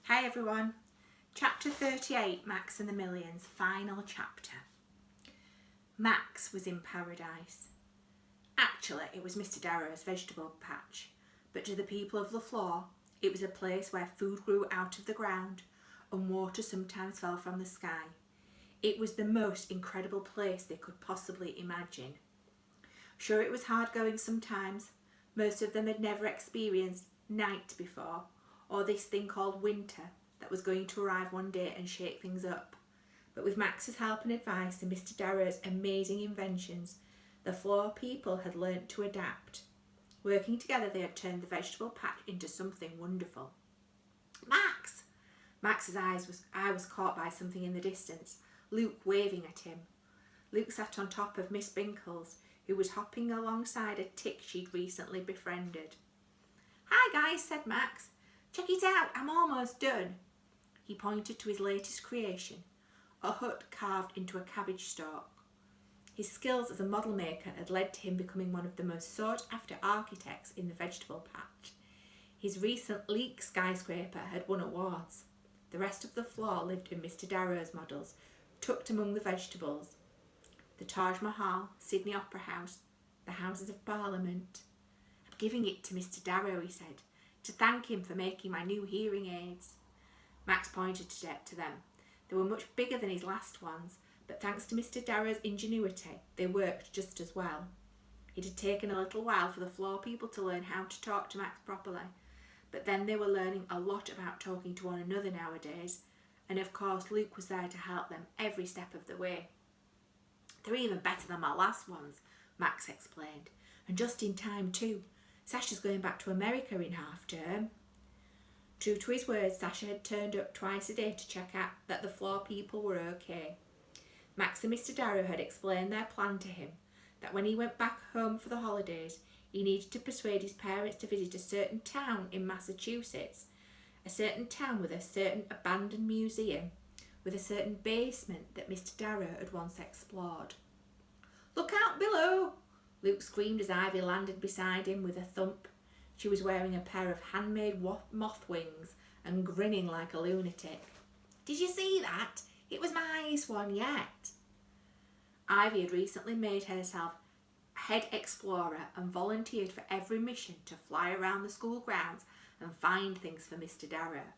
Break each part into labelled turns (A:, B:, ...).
A: Hi everyone. Chapter 38, Max and the Millions, final chapter. Max was in paradise. Actually, it was Mr. Darrow's vegetable patch, but to the people of the floor, it was a place where food grew out of the ground and water sometimes fell from the sky. It was the most incredible place they could possibly imagine. Sure, it was hard going sometimes. Most of them had never experienced night before, or this thing called winter that was going to arrive one day and shake things up. But with Max's help and advice and Mr. Darrow's amazing inventions, the floor people had learnt to adapt. Working together, they had turned the vegetable patch into something wonderful. Max! Max's eye was caught by something in the distance, Luke waving at him. Luke sat on top of Miss Binkles, who was hopping alongside a tick she'd recently befriended. "Hi guys," said Max. "Check it out, I'm almost done." He pointed to his latest creation, a hut carved into a cabbage stalk. His skills as a model maker had led to him becoming one of the most sought after architects in the vegetable patch. His recent Leek skyscraper had won awards. The rest of the floor lived in Mr. Darrow's models, tucked among the vegetables. The Taj Mahal, Sydney Opera House, the Houses of Parliament. "I'm giving it to Mr. Darrow," he said, "to thank him for making my new hearing aids." Max pointed to them. They were much bigger than his last ones, but thanks to Mr. Darrow's ingenuity, they worked just as well. It had taken a little while for the floor people to learn how to talk to Max properly, but then they were learning a lot about talking to one another nowadays, and of course Luke was there to help them every step of the way. "They're even better than my last ones," Max explained, "and just in time too. Sasha's going back to America in half term." True to his words, Sasha had turned up twice a day to check out that the floor people were okay. Max and Mr. Darrow had explained their plan to him, that when he went back home for the holidays, he needed to persuade his parents to visit a certain town in Massachusetts, a certain town with a certain abandoned museum, with a certain basement that Mr. Darrow had once explored. "Look out below!" Luke screamed as Ivy landed beside him with a thump. She was wearing a pair of handmade moth wings and grinning like a lunatic. "Did you see that? It was my highest one yet." Ivy had recently made herself head explorer and volunteered for every mission to fly around the school grounds and find things for Mr. Darrow.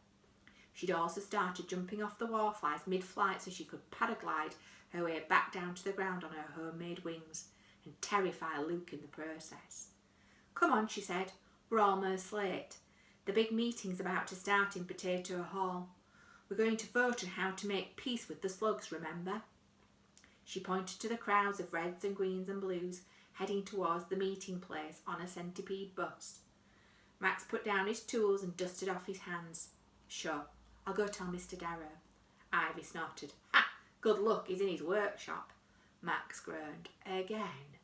A: She'd also started jumping off the wallflies mid-flight so she could paraglide her way back down to the ground on her homemade wings and terrify Luke in the process. "Come on," she said. "We're almost late. The big meeting's about to start in Potato Hall. We're going to vote on how to make peace with the slugs, remember?" She pointed to the crowds of reds and greens and blues heading towards the meeting place on a centipede bus. Max put down his tools and dusted off his hands. "Sure, I'll go tell Mr. Darrow." Ivy snorted. "Ha! Good luck, he's in his workshop." Max groaned. "Again?"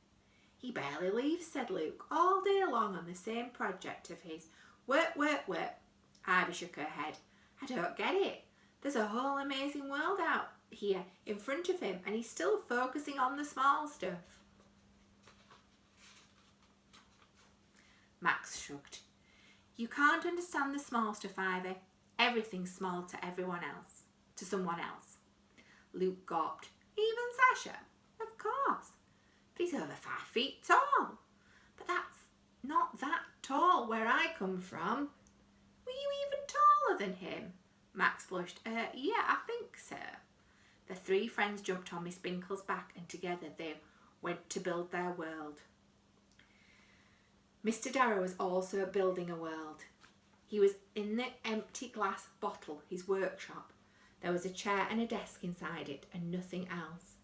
A: "He barely leaves," said Luke, "all day long on the same project of his. Work, work, work." Ivy shook her head. "I don't get it. There's a whole amazing world out here in front of him and he's still focusing on the small stuff." Max shrugged. "You can't understand the small stuff, Ivy. Everything's small to everyone else, to someone else." Luke gawped. "Even Sasha?" "Of course. But he's over 5 feet tall." "But that's not that tall where I come from." "Were you even taller than him?" Max blushed. Yeah, I think so." The three friends jumped on Miss Binkle's back and together they went to build their world. Mr. Darrow was also building a world. He was in the empty glass bottle, his workshop. There was a chair and a desk inside it and nothing else.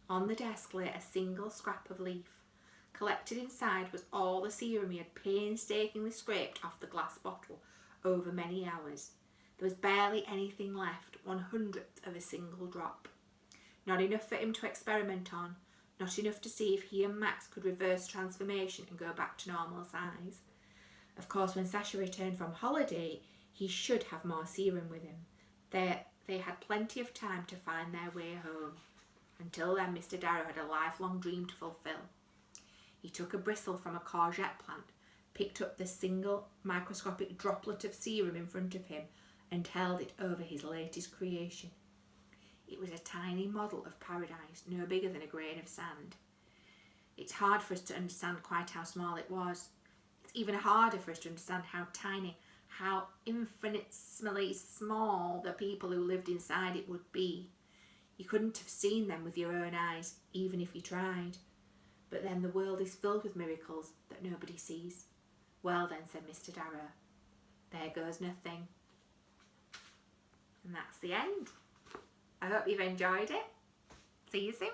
A: On the desk lay a single scrap of leaf. Collected inside was all the serum he had painstakingly scraped off the glass bottle over many hours. There was barely anything left, 1/100th of a single drop. Not enough for him to experiment on, not enough to see if he and Max could reverse transformation and go back to normal size. Of course, when Sasha returned from holiday, he should have more serum with him. They had plenty of time to find their way home. Until then, Mr. Darrow had a lifelong dream to fulfill. He took a bristle from a courgette plant, picked up the single microscopic droplet of serum in front of him and held it over his latest creation. It was a tiny model of paradise, no bigger than a grain of sand. It's hard for us to understand quite how small it was. It's even harder for us to understand how tiny, how infinitesimally small the people who lived inside it would be. You couldn't have seen them with your own eyes, even if you tried. But then the world is filled with miracles that nobody sees. Well then, said Mr. Darrow, there goes nothing. And that's the end. I hope you've enjoyed it. See you soon.